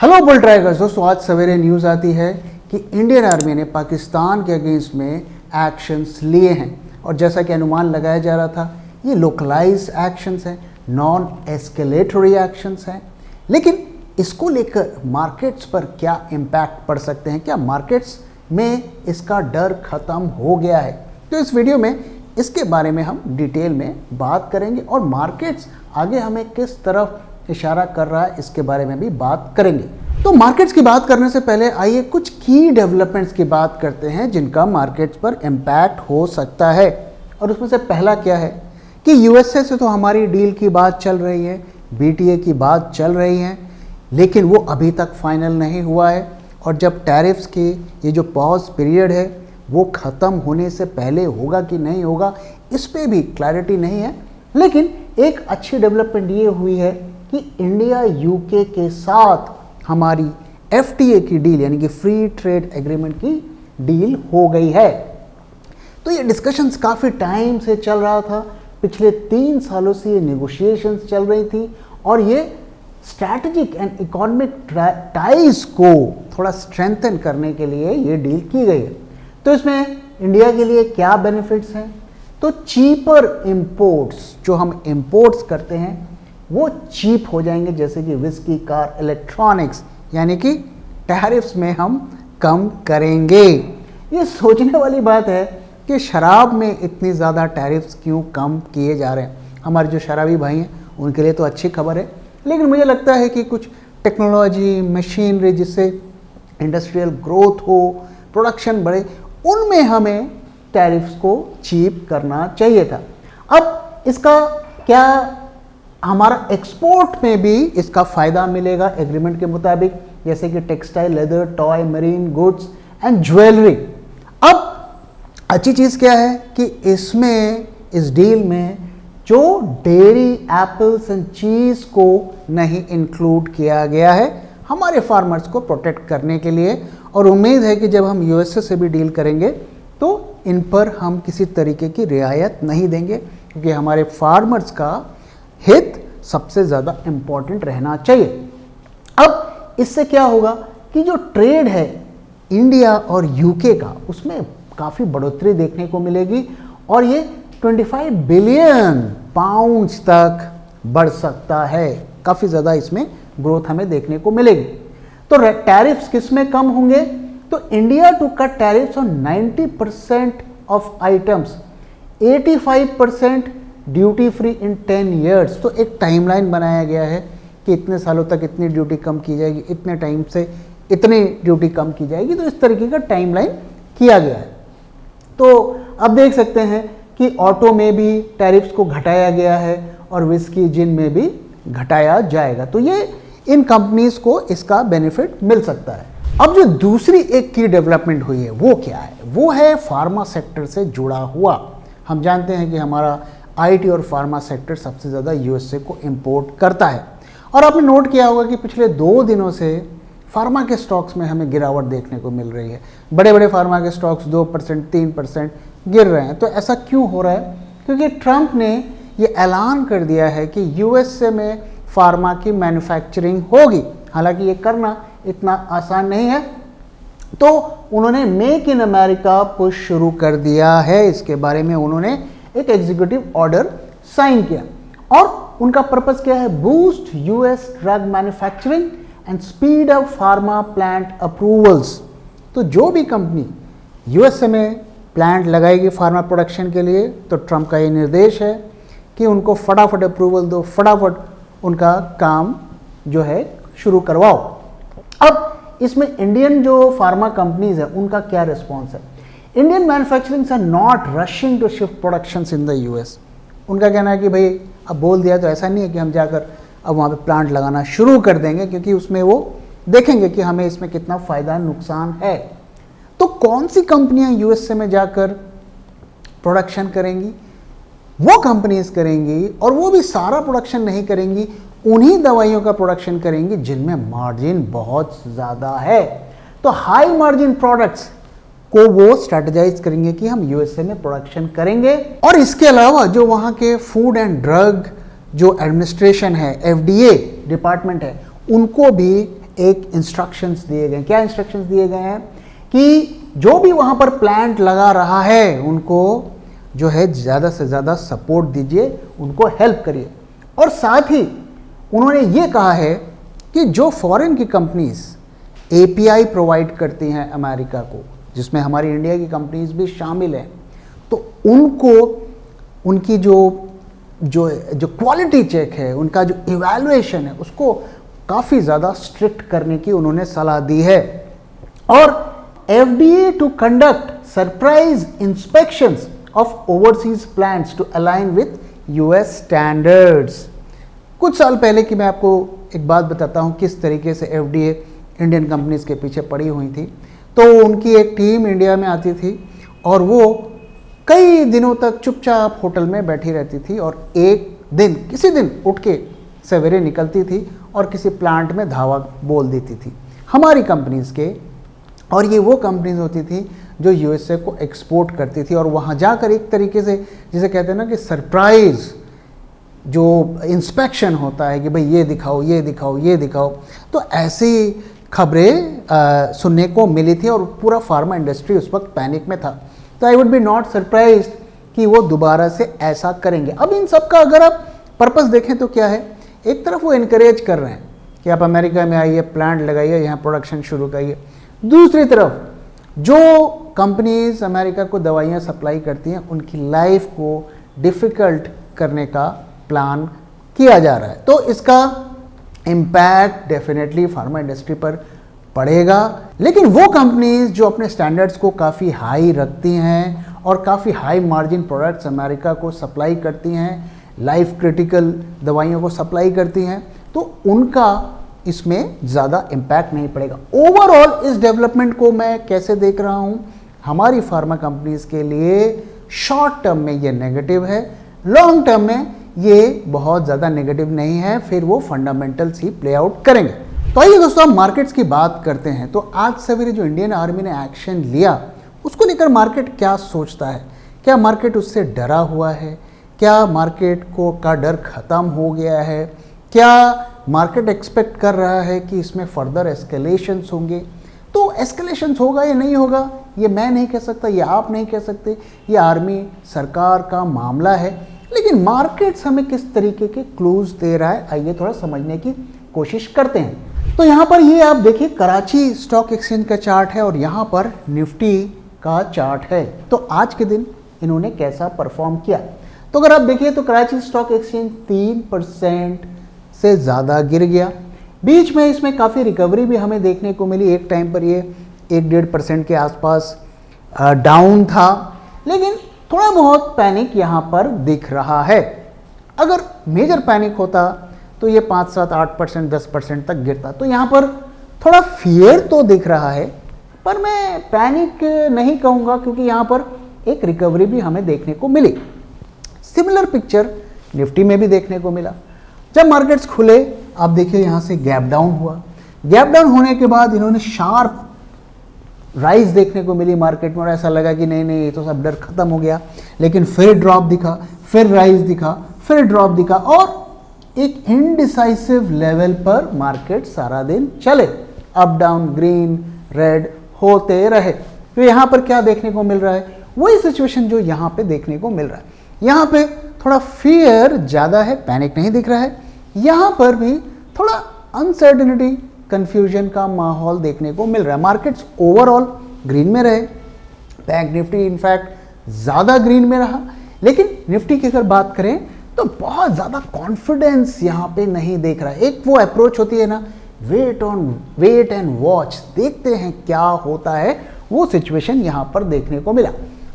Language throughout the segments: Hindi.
हेलो बुल ट्रैकर्स दोस्तों, आज सवेरे न्यूज़ आती है कि इंडियन आर्मी ने पाकिस्तान के अगेंस्ट में एक्शंस लिए हैं और जैसा कि अनुमान लगाया जा रहा था ये लोकलाइज्ड एक्शंस हैं, नॉन एस्केलेटरी एक्शंस हैं। लेकिन इसको लेकर मार्केट्स पर क्या इम्पैक्ट पड़ सकते हैं, क्या मार्केट्स में इसका डर ख़त्म हो गया है? तो इस वीडियो में इसके बारे में हम डिटेल में बात करेंगे और मार्केट्स आगे हमें किस तरफ इशारा कर रहा है इसके बारे में भी बात करेंगे। तो मार्केट्स की बात करने से पहले आइए कुछ की डेवलपमेंट्स की बात करते हैं जिनका मार्केट्स पर इम्पैक्ट हो सकता है। और उसमें से पहला क्या है कि यूएसए से तो हमारी डील की बात चल रही है, बीटीए की बात चल रही है, लेकिन वो अभी तक फाइनल नहीं हुआ है। और जब टैरिफ्स की ये जो पॉज पीरियड है वो ख़त्म होने से पहले होगा कि नहीं होगा इस पर भी क्लैरिटी नहीं है। लेकिन एक अच्छी डेवलपमेंट ये हुई है कि इंडिया यूके के साथ हमारी एफटीए की डील यानी कि फ्री ट्रेड एग्रीमेंट की डील हो गई है। तो ये डिस्कशंस काफ़ी टाइम से चल रहा था, पिछले 3 सालों से ये नेगोशिएशंस चल रही थी और ये स्ट्रैटेजिक एंड इकोनॉमिक टाइज को थोड़ा स्ट्रेंथन करने के लिए ये डील की गई है। तो इसमें इंडिया के लिए क्या बेनिफिट्स हैं? तो चीपर इंपोर्ट्स, जो हम इंपोर्ट्स करते हैं वो चीप हो जाएंगे, जैसे कि विस्की, कार, इलेक्ट्रॉनिक्स, यानी कि टैरिफ्स में हम कम करेंगे। ये सोचने वाली बात है कि शराब में इतनी ज़्यादा टैरिफ्स क्यों कम किए जा रहे हैं। हमारे जो शराबी भाई हैं उनके लिए तो अच्छी खबर है, लेकिन मुझे लगता है कि कुछ टेक्नोलॉजी, मशीनरी जिससे इंडस्ट्रियल ग्रोथ हो, प्रोडक्शन बढ़े, उनमें हमें टैरिफ्स को चीप करना चाहिए था। अब इसका क्या हमारा एक्सपोर्ट में भी इसका फ़ायदा मिलेगा एग्रीमेंट के मुताबिक, जैसे कि textile, leather, toy, marine goods and jewellery. अब अच्छी चीज़ क्या है कि इसमें, इस डील में जो डेयरी, एप्पल्स एंड चीज़ को नहीं इंक्लूड किया गया है हमारे फार्मर्स को प्रोटेक्ट करने के लिए। और उम्मीद है कि जब हम यूएसए से भी डील करेंगे तो इन पर हम किसी तरीके की रियायत नहीं देंगे, क्योंकि हमारे फार्मर्स का हित सबसे ज़्यादा इम्पॉर्टेंट रहना चाहिए। अब इससे क्या होगा कि जो ट्रेड है इंडिया और यूके का, उसमें काफ़ी बढ़ोतरी देखने को मिलेगी और ये 25 बिलियन पाउंड्स तक बढ़ सकता है। काफ़ी ज़्यादा इसमें ग्रोथ हमें देखने को मिलेगी। तो टैरिफ्स किस में कम होंगे? तो India to cut tariffs on 90% of items, 85% duty free in 10 years. तो एक टाइमलाइन बनाया गया है कि इतने सालों तक इतनी ड्यूटी कम की जाएगी, इतने टाइम से इतनी ड्यूटी कम की जाएगी। तो इस तरीके का टाइमलाइन किया गया है। तो अब देख सकते हैं कि ऑटो में भी टैरिफ्स को घटाया गया है और विस्की, जिन में भी घटाया जाएगा। तो ये इन कंपनीज को इसका बेनिफिट मिल सकता है। अब जो दूसरी एक की डेवलपमेंट हुई है वो क्या है? वो है फार्मा सेक्टर से जुड़ा हुआ। हम जानते हैं कि हमारा आईटी और फार्मा सेक्टर सबसे ज़्यादा यूएसए को इंपोर्ट करता है और आपने नोट किया होगा कि पिछले 2 दिनों से फार्मा के स्टॉक्स में हमें गिरावट देखने को मिल रही है। बड़े बड़े फार्मा के स्टॉक्स 2%, 3% गिर रहे हैं। तो ऐसा क्यों हो रहा है? क्योंकि ट्रंप ने ये ऐलान कर दिया है कि यूएसए में फार्मा की मैन्युफैक्चरिंग होगी। हालांकि ये करना इतना आसान नहीं है, तो उन्होंने मेक इन अमेरिका पुश शुरू कर दिया है। इसके बारे में उन्होंने एक एग्जीक्यूटिव ऑर्डर साइन किया और उनका पर्पस क्या है? Boost US drug manufacturing and speed up pharma plant approvals. तो जो भी कंपनी यूएसए में प्लांट लगाएगी फार्मा प्रोडक्शन के लिए, तो ट्रंप का ये निर्देश है कि उनको फटाफट अप्रूवल दो, फटाफट उनका काम जो है शुरू करवाओ। अब इसमें इंडियन जो फार्मा कंपनीज है उनका क्या रिस्पॉन्स है? Indian manufacturings are not rushing to shift productions in the US. उनका कहना है कि भाई अब बोल दिया तो ऐसा नहीं है कि हम जाकर अब वहाँ पे प्लांट लगाना शुरू कर देंगे, क्योंकि उसमें वो देखेंगे कि हमें इसमें कितना फ़ायदा नुकसान है। तो कौन सी कंपनियां यूएसए में जाकर प्रोडक्शन करेंगी? वो कंपनीज करेंगी, और वो भी सारा प्रोडक्शन नहीं करेंगी, उन्हीं दवाइयों का प्रोडक्शन करेंगी जिनमें मार्जिन बहुत ज़्यादा है। तो हाई मार्जिन प्रोडक्ट्स को वो स्ट्रेटेजाइज करेंगे कि हम यूएसए में प्रोडक्शन करेंगे। और इसके अलावा जो वहाँ के फूड एंड ड्रग जो एडमिनिस्ट्रेशन है, एफडीए डिपार्टमेंट है, उनको भी एक इंस्ट्रक्शंस दिए गए। क्या इंस्ट्रक्शंस दिए गए हैं कि जो भी वहाँ पर प्लांट लगा रहा है उनको जो है ज़्यादा से ज़्यादा सपोर्ट दीजिए, उनको हेल्प करिए। और साथ ही उन्होंने ये कहा है कि जो फॉरेन की कंपनीज एपीआई प्रोवाइड करती हैं अमेरिका को, जिसमें हमारी इंडिया की कंपनीज भी शामिल हैं, तो उनको उनकी जो जो जो क्वालिटी चेक है, उनका जो इवैल्यूएशन है, उसको काफ़ी ज़्यादा स्ट्रिक्ट करने की उन्होंने सलाह दी है। और FDA to conduct surprise inspections of overseas plants to align with US standards. कुछ साल पहले की मैं आपको एक बात बताता हूँ किस तरीके से FDA इंडियन कंपनीज के पीछे पड़ी हुई थी। तो उनकी एक टीम इंडिया में आती थी और वो कई दिनों तक चुपचाप होटल में बैठी रहती थी और एक दिन किसी दिन उठ के सवेरे निकलती थी और किसी प्लांट में धावा बोल देती थी हमारी कंपनीज के। और ये वो कंपनीज होती थी जो USA को एक्सपोर्ट करती थी और वहाँ जाकर एक तरीके से जिसे कहते हैं ना कि सरप्राइज जो इंस्पेक्शन होता है कि भाई ये दिखाओ, ये दिखाओ, ये दिखाओ। तो ऐसी खबरें सुनने को मिली थी और पूरा फार्मा इंडस्ट्री उस वक्त पैनिक में था। तो I would be not surprised कि वो दोबारा से ऐसा करेंगे। अब इन सब का अगर आप पर्पस देखें तो क्या है, एक तरफ वो इनकरेज कर रहे हैं कि आप अमेरिका में आइए, प्लांट लगाइए, यहाँ प्रोडक्शन शुरू करिए। दूसरी तरफ जो कंपनीज अमेरिका को दवाइयाँ सप्लाई करती हैं उनकी लाइफ को डिफ़िकल्ट करने का प्लान किया जा रहा है। तो इसका इम्पैक्ट डेफिनेटली फार्मा इंडस्ट्री पर पड़ेगा। लेकिन वो कंपनीज जो अपने स्टैंडर्ड्स को काफ़ी हाई रखती हैं और काफ़ी हाई मार्जिन प्रोडक्ट्स अमेरिका को सप्लाई करती हैं, लाइफ क्रिटिकल दवाइयों को सप्लाई करती हैं, तो उनका इसमें ज़्यादा इम्पैक्ट नहीं पड़ेगा। ओवरऑल इस डेवलपमेंट को मैं कैसे देख रहा हूँ, हमारी फार्मा कंपनीज के लिए शॉर्ट टर्म में ये नेगेटिव है, लॉन्ग टर्म में ये बहुत ज़्यादा नेगेटिव नहीं है, फिर वो फंडामेंटल्स ही प्ले आउट करेंगे। तो आइए दोस्तों हम मार्केट्स की बात करते हैं। तो आज सवेरे जो इंडियन आर्मी ने एक्शन लिया उसको लेकर मार्केट क्या सोचता है? क्या मार्केट उससे डरा हुआ है? क्या मार्केट को का डर ख़त्म हो गया है? क्या मार्केट एक्सपेक्ट कर रहा है कि इसमें फर्दर एस्केलेशंस होंगे? तो एस्केलेशंस होगा या नहीं होगा ये मैं नहीं कह सकता, ये आप नहीं कह सकते, ये आर्मी सरकार का मामला है। लेकिन मार्केट्स हमें किस तरीके के क्लूज दे रहा है, आइए थोड़ा समझने की कोशिश करते हैं। तो यहाँ पर ये आप देखिए कराची स्टॉक एक्सचेंज का चार्ट है और यहाँ पर निफ्टी का चार्ट है। तो आज के दिन इन्होंने कैसा परफॉर्म किया, तो अगर आप देखिए तो कराची स्टॉक एक्सचेंज 3% से ज़्यादा गिर गया। बीच में इसमें काफ़ी रिकवरी भी हमें देखने को मिली। एक टाइम पर ये 1-1.5% के आसपास डाउन था, लेकिन थोड़ा बहुत पैनिक यहाँ पर दिख रहा है। अगर मेजर पैनिक होता तो ये 5-7-8%, 10% तक गिरता। तो यहाँ पर थोड़ा फियर तो दिख रहा है, पर मैं पैनिक नहीं कहूँगा क्योंकि यहाँ पर एक रिकवरी भी हमें देखने को मिली। सिमिलर पिक्चर निफ्टी में भी देखने को मिला। जब मार्केट्स खुले आप देखिए यहाँ से गैप डाउन हुआ। गैप डाउन होने के बाद इन्होंने शार्प राइज देखने को मिली मार्केट में और ऐसा लगा कि नहीं ये तो सब डर खत्म हो गया। लेकिन फिर ड्रॉप दिखा, फिर राइज दिखा, फिर ड्रॉप दिखा और एक इनडिसाइसिव लेवल पर मार्केट सारा दिन चले, अप डाउन ग्रीन रेड होते रहे। तो यहाँ पर क्या देखने को मिल रहा है, वही सिचुएशन जो यहाँ पे देखने को मिल रहा है। यहाँ पे थोड़ा फियर ज़्यादा है, पैनिक नहीं दिख रहा है। यहाँ पर भी थोड़ा अनसर्टेनिटी, कंफ्यूजन का माहौल देखने को मिल रहा है। मार्केट्स ओवरऑल ग्रीन में रहे, बैंक निफ्टी इनफैक्ट ज़्यादा ग्रीन में रहा। लेकिन निफ्टी की अगर बात करें तो बहुत ज़्यादा कॉन्फिडेंस यहाँ पे नहीं देख रहा है। एक वो अप्रोच होती है ना, वेट एंड वॉच, देखते हैं क्या होता है, वो सिचुएशन यहाँ पर देखने को मिला।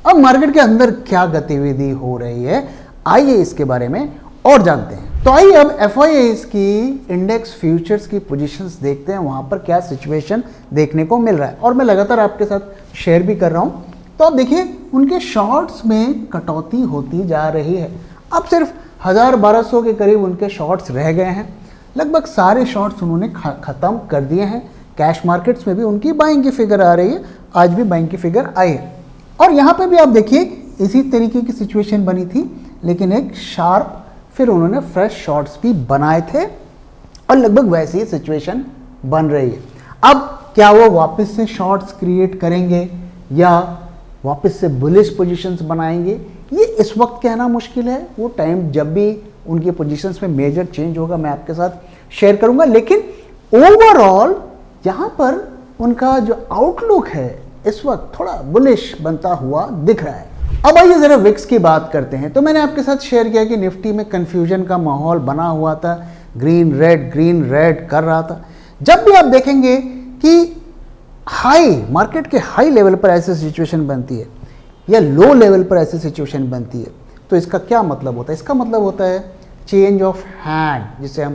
अब मार्केट के अंदर क्या गतिविधि हो रही है, आइए इसके बारे में और जानते हैं। तो आइए अब FIIs की इंडेक्स फ्यूचर्स की पोजीशंस देखते हैं, वहाँ पर क्या सिचुएशन देखने को मिल रहा है और मैं लगातार आपके साथ शेयर भी कर रहा हूँ। तो आप देखिए उनके शॉर्ट्स में कटौती होती जा रही है। अब सिर्फ 1000-1200 के करीब उनके शॉर्ट्स रह गए हैं। लगभग सारे शॉर्ट्स उन्होंने ख़त्म कर दिए हैं। कैश मार्केट्स में भी उनकी बाइंग की फिगर आ रही है, आज भी बाइंग की फिगर आई है। और यहाँ पे भी आप देखिए इसी तरीके की सिचुएशन बनी थी, लेकिन एक शार्प फिर उन्होंने फ्रेश शॉर्ट्स भी बनाए थे और लगभग वैसी ही सिचुएशन बन रही है। अब क्या वो वापस से शॉर्ट्स क्रिएट करेंगे या वापस से बुलिश पोजीशंस बनाएंगे, ये इस वक्त कहना मुश्किल है। वो टाइम जब भी उनकी पोजीशंस में मेजर चेंज होगा मैं आपके साथ शेयर करूंगा, लेकिन ओवरऑल यहाँ पर उनका जो आउटलुक है इस वक्त थोड़ा बुलिश बनता हुआ दिख रहा है। अब आइए जरा विक्स की बात करते हैं। तो मैंने आपके साथ शेयर किया कि निफ्टी में कंफ्यूजन का माहौल बना हुआ था, ग्रीन रेड कर रहा था। जब भी आप देखेंगे कि हाई मार्केट के हाई लेवल पर ऐसी सिचुएशन बनती है या लो लेवल पर ऐसी सिचुएशन बनती है, तो इसका क्या मतलब होता है? इसका मतलब होता है चेंज ऑफ हैंड, जिसे हम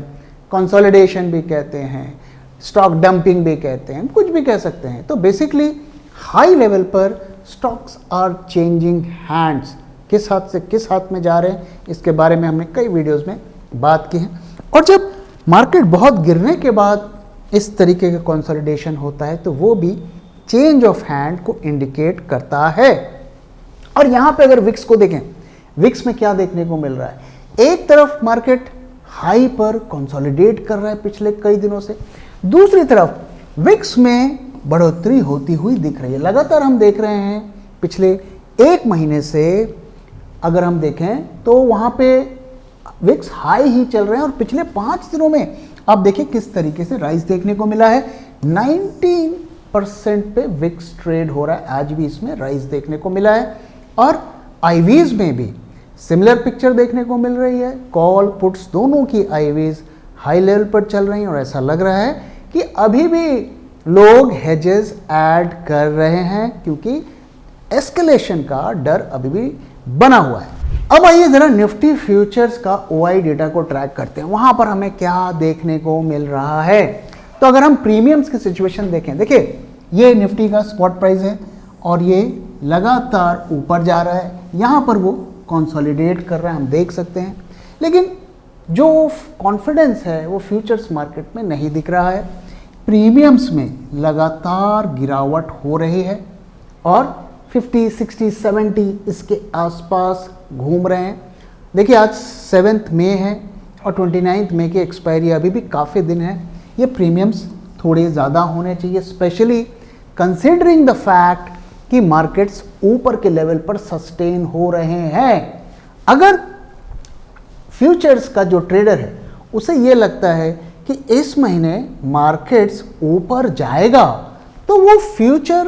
कंसोलिडेशन भी कहते हैं, स्टॉक डंपिंग भी कहते हैं, कुछ भी कह सकते हैं। तो बेसिकली हाई लेवल पर स्टॉक्स आर चेंजिंग हैंड्स, किस हाथ से किस हाथ में जा रहे हैं, इसके बारे में हमने कई वीडियोस में बात की है। और जब मार्केट बहुत गिरने के बाद इस तरीके का कंसोलिडेशन होता है तो वो भी चेंज ऑफ हैंड को इंडिकेट करता है। और यहाँ पे अगर विक्स को देखें, विक्स में क्या देखने को मिल रहा है? एक तरफ मार्केट हाई पर कंसोलिडेट कर रहा है पिछले कई दिनों से, दूसरी तरफ विक्स में बढ़ोतरी होती हुई दिख रही है। लगातार हम देख रहे हैं पिछले एक महीने से अगर हम देखें तो वहाँ पे विक्स हाई ही चल रहे हैं और पिछले 5 दिनों में आप देखिए किस तरीके से राइज देखने को मिला है। 19% पे विक्स ट्रेड हो रहा है, आज भी इसमें राइज देखने को मिला है। और आईवीज में भी सिमिलर पिक्चर देखने को मिल रही है। कॉल पुट्स दोनों की आईवीज हाई लेवल पर चल रही हैं और ऐसा लग रहा है कि अभी भी लोग हेजेस ऐड कर रहे हैं क्योंकि एस्केलेशन का डर अभी भी बना हुआ है। अब आइए जरा निफ्टी फ्यूचर्स का ओआई डेटा को ट्रैक करते हैं, वहां पर हमें क्या देखने को मिल रहा है। तो अगर हम प्रीमियम्स की सिचुएशन देखें, देखिए ये निफ्टी का स्पॉट प्राइस है और ये लगातार ऊपर जा रहा है, यहां पर वो कंसोलिडेट कर रहा है, हम देख सकते हैं। लेकिन जो कॉन्फिडेंस है वो फ्यूचर्स मार्केट में नहीं दिख रहा है। प्रीमियम्स में लगातार गिरावट हो रही है और 50, 60, 70 इसके आसपास घूम रहे हैं। देखिए आज 7 मई है और 29 मई की एक्सपायरी अभी भी काफ़ी दिन है। ये प्रीमियम्स थोड़े ज़्यादा होने चाहिए, स्पेशली कंसिडरिंग द फैक्ट कि मार्केट्स ऊपर के लेवल पर सस्टेन हो रहे हैं। अगर फ्यूचर्स का जो ट्रेडर है उसे ये लगता है कि इस महीने मार्केट्स ऊपर जाएगा तो वो फ्यूचर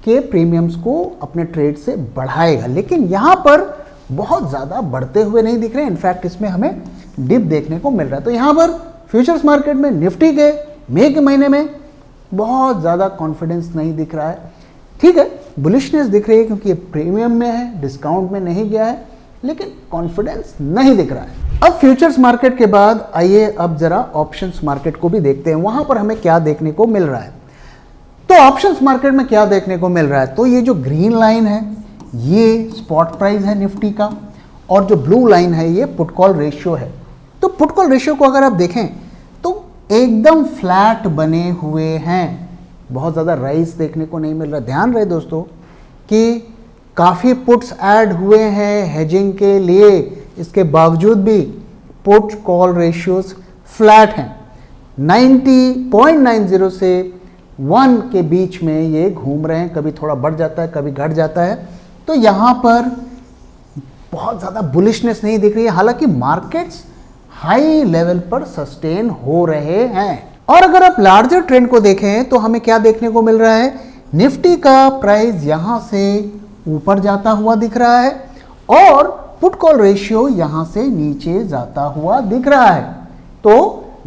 के प्रीमियम्स को अपने ट्रेड से बढ़ाएगा, लेकिन यहाँ पर बहुत ज़्यादा बढ़ते हुए नहीं दिख रहे। इनफैक्ट इसमें हमें डिप देखने को मिल रहा है। तो यहाँ पर फ्यूचर्स मार्केट में निफ्टी के मई के महीने में बहुत ज़्यादा कॉन्फिडेंस नहीं दिख रहा है। ठीक है, बुलिशनेस दिख रही है क्योंकि ये प्रीमियम में है, डिस्काउंट में नहीं गया है, लेकिन कॉन्फिडेंस नहीं दिख रहा है। अब फ्यूचर्स मार्केट के बाद आइए अब जरा ऑप्शंस मार्केट को भी देखते हैं, वहां पर हमें क्या देखने को मिल रहा है। तो ऑप्शंस मार्केट में क्या देखने को मिल रहा है? तो ये जो ग्रीन लाइन है ये स्पॉट प्राइस है निफ्टी का और जो ब्लू लाइन है ये पुट कॉल रेशियो है। तो पुट कॉल रेशियो को अगर आप देखें तो एकदम फ्लैट बने हुए हैं, बहुत ज़्यादा राइज देखने को नहीं मिल रहा। ध्यान रहे दोस्तों कि काफ़ी पुट्स ऐड हुए हैं हेजिंग के लिए, इसके बावजूद भी पुट कॉल रेशियोज फ्लैट हैं। 90.90 से 1 के बीच में ये घूम रहे हैं, कभी थोड़ा बढ़ जाता है कभी घट जाता है। तो यहाँ पर बहुत ज़्यादा बुलिशनेस नहीं दिख रही है, हालांकि मार्केट्स हाई लेवल पर सस्टेन हो रहे हैं। और अगर आप लार्जर ट्रेंड को देखें तो हमें क्या देखने को मिल रहा है? निफ्टी का प्राइस यहाँ से ऊपर जाता हुआ दिख रहा है और पुट कॉल रेशियो यहाँ से नीचे जाता हुआ दिख रहा है। तो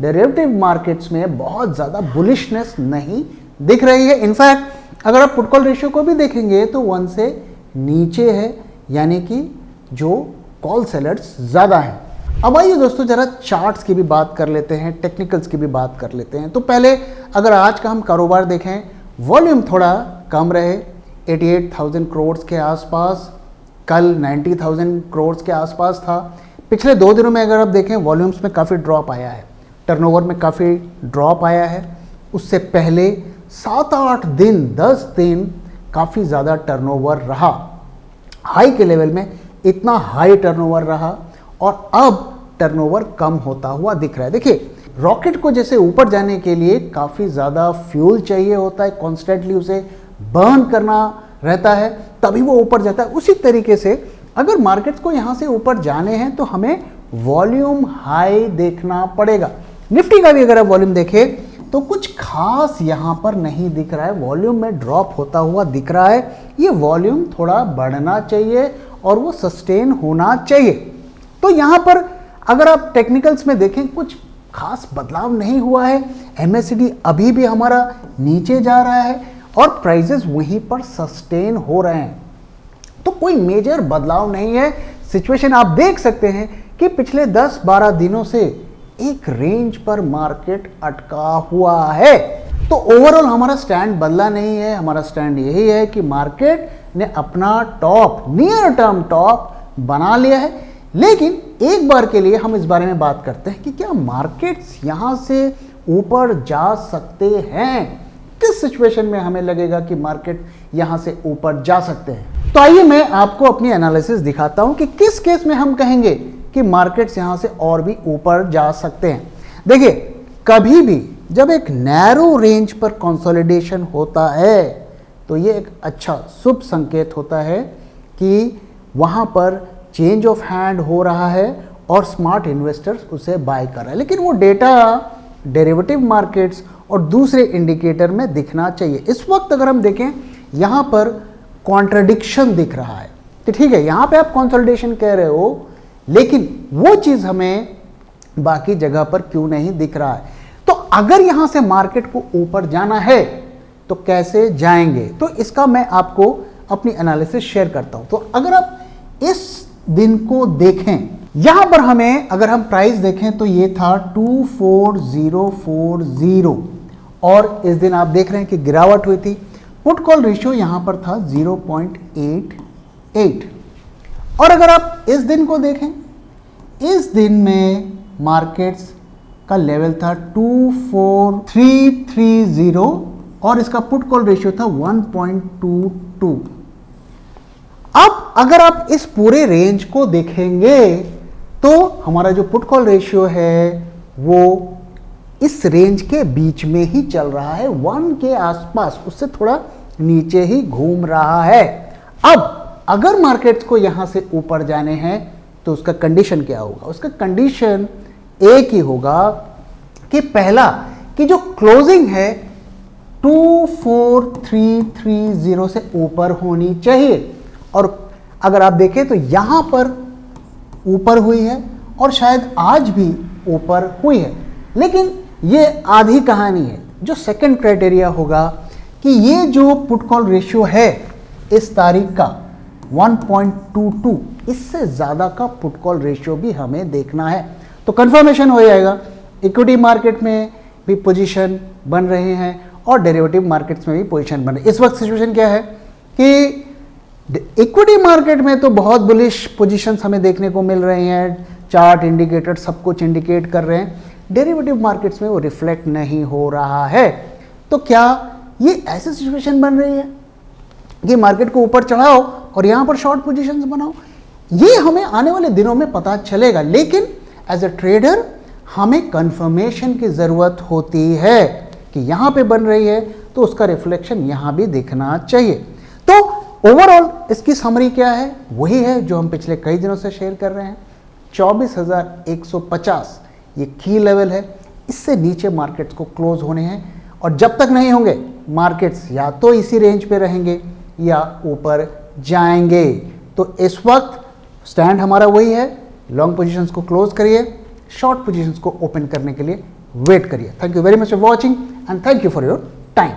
डेरिवेटिव मार्केट्स में बहुत ज़्यादा बुलिशनेस नहीं दिख रही है। इनफैक्ट अगर आप पुट कॉल रेशियो को भी देखेंगे तो 1 से नीचे है, यानी कि जो कॉल सेलर्स ज़्यादा हैं। अब आइए दोस्तों जरा चार्ट्स की भी बात कर लेते हैं, टेक्निकल्स की भी बात कर लेते हैं। तो पहले अगर आज का हम कारोबार देखें, वॉल्यूम थोड़ा कम रहे, 88,000 करोड़ के आसपास, कल 90,000 करोड़ के आसपास था। पिछले 2 दिनों में अगर आप देखें वॉल्यूम्स में काफ़ी ड्रॉप आया है, टर्नओवर में काफ़ी ड्रॉप आया है। उससे पहले 7-8 दिन 10 दिन काफ़ी ज़्यादा टर्नओवर रहा, हाई के लेवल में इतना हाई टर्नओवर रहा और अब टर्नओवर कम होता हुआ दिख रहा है। देखिए रॉकेट को जैसे ऊपर जाने के लिए काफ़ी ज़्यादा फ्यूल चाहिए होता है, कॉन्स्टेंटली उसे बर्न करना रहता है, तभी वो ऊपर जाता है। उसी तरीके से अगर मार्केट्स को यहाँ से ऊपर जाने हैं तो हमें वॉल्यूम हाई देखना पड़ेगा। निफ्टी का भी अगर आप वॉल्यूम देखें तो कुछ खास यहाँ पर नहीं दिख रहा है, वॉल्यूम में ड्रॉप होता हुआ दिख रहा है। ये वॉल्यूम थोड़ा बढ़ना चाहिए और वो सस्टेन होना चाहिए। तो यहाँ पर अगर आप टेक्निकल्स में देखें कुछ खास बदलाव नहीं हुआ है, MACD अभी भी हमारा नीचे जा रहा है और प्राइसेस वहीं पर सस्टेन हो रहे हैं। तो कोई मेजर बदलाव नहीं है। सिचुएशन आप देख सकते हैं कि पिछले 10-12 दिनों से एक रेंज पर मार्केट अटका हुआ है। तो ओवरऑल हमारा स्टैंड बदला नहीं है। हमारा स्टैंड यही है कि मार्केट ने अपना टॉप, नियर टर्म टॉप बना लिया है। लेकिन एक बार के लिए हम इस बारे में बात करते हैं कि क्या मार्केट्स यहां से ऊपर जा सकते हैं। किस सिचुएशन में हमें लगेगा कि मार्केट यहां से ऊपर जा सकते हैं। तो आइए मैं आपको अपनी एनालिसिस दिखाता हूं कि किस केस में हम कहेंगे कि मार्केट्स यहां से और भी ऊपर जा सकते हैं। देखिए, कभी भी जब एक नैरो रेंज पर कंसोलिडेशन होता है तो ये एक अच्छा शुभ संकेत होता है कि वहां पर चेंज ऑफ हैंड हो रहा है और स्मार्ट इन्वेस्टर्स उसे बाय कर रहे हैं। लेकिन वो डेटा डेरिवेटिव मार्केट्स और दूसरे इंडिकेटर में दिखना चाहिए। इस वक्त अगर हम देखें यहाँ पर कॉन्ट्रडिक्शन दिख रहा है कि ठीक है, यहाँ पे आप कंसोलिडेशन कह रहे हो, लेकिन वो चीज़ हमें बाकी जगह पर क्यों नहीं दिख रहा है। तो अगर यहाँ से मार्केट को ऊपर जाना है तो कैसे जाएंगे, तो इसका मैं आपको अपनी एनालिसिस शेयर करता हूँ। तो अगर आप इस दिन को देखें, यहां पर हमें अगर हम प्राइस देखें तो ये था 24040 और इस दिन आप देख रहे हैं कि गिरावट हुई थी। पुट कॉल रेशियो यहां पर था 0.88 और अगर आप इस दिन को देखें, इस दिन में मार्केट्स का लेवल था 24330 और इसका पुट कॉल रेशियो था 1.22। अब अगर आप इस पूरे रेंज को देखेंगे तो हमारा जो पुट कॉल रेशियो है वो इस रेंज के बीच में ही चल रहा है, 1 के आसपास, उससे थोड़ा नीचे ही घूम रहा है। अब अगर मार्केट्स को यहां से ऊपर जाने हैं तो उसका कंडीशन क्या होगा। उसका कंडीशन एक ही होगा कि पहला कि जो क्लोजिंग है 24330 से ऊपर होनी चाहिए और अगर आप देखें तो यहां पर ऊपर हुई है और शायद आज भी ऊपर हुई है। लेकिन ये आधी कहानी है। जो सेकंड क्राइटेरिया होगा कि ये जो पुट कॉल रेशियो है इस तारीख का 1.22, इससे ज़्यादा का पुट कॉल रेशियो भी हमें देखना है तो कंफर्मेशन हो जाएगा। इक्विटी मार्केट में भी पोजीशन बन रहे हैं और डेरिवेटिव मार्केट्स में भी पोजीशन बन रही है। इस वक्त सिचुएशन क्या है कि इक्विटी मार्केट में तो बहुत बुलिश पोजीशंस हमें देखने को मिल रही हैं, चार्ट इंडिकेटर सब कुछ इंडिकेट कर रहे हैं। डेरिवेटिव मार्केट्स में वो रिफ्लेक्ट नहीं हो रहा है। तो क्या ये ऐसी सिचुएशन बन रही है कि मार्केट को ऊपर चढ़ाओ और यहाँ पर शॉर्ट पोजीशंस बनाओ? ये हमें आने वाले दिनों में पता चलेगा, लेकिन एज अ ट्रेडर हमें कंफर्मेशन की ज़रूरत होती है कि यहाँ पे बन रही है तो उसका रिफ्लेक्शन यहाँ भी दिखना चाहिए। तो ओवरऑल इसकी समरी क्या है, वही है जो हम पिछले कई दिनों से शेयर कर रहे हैं। 24,150 ये की लेवल है, इससे नीचे मार्केट्स को क्लोज होने हैं और जब तक नहीं होंगे मार्केट्स या तो इसी रेंज पे रहेंगे या ऊपर जाएंगे। तो इस वक्त स्टैंड हमारा वही है, लॉन्ग पोजीशंस को क्लोज करिए, शॉर्ट पोजीशंस को ओपन करने के लिए वेट करिए। Thank you very much for watching and thank you for your time.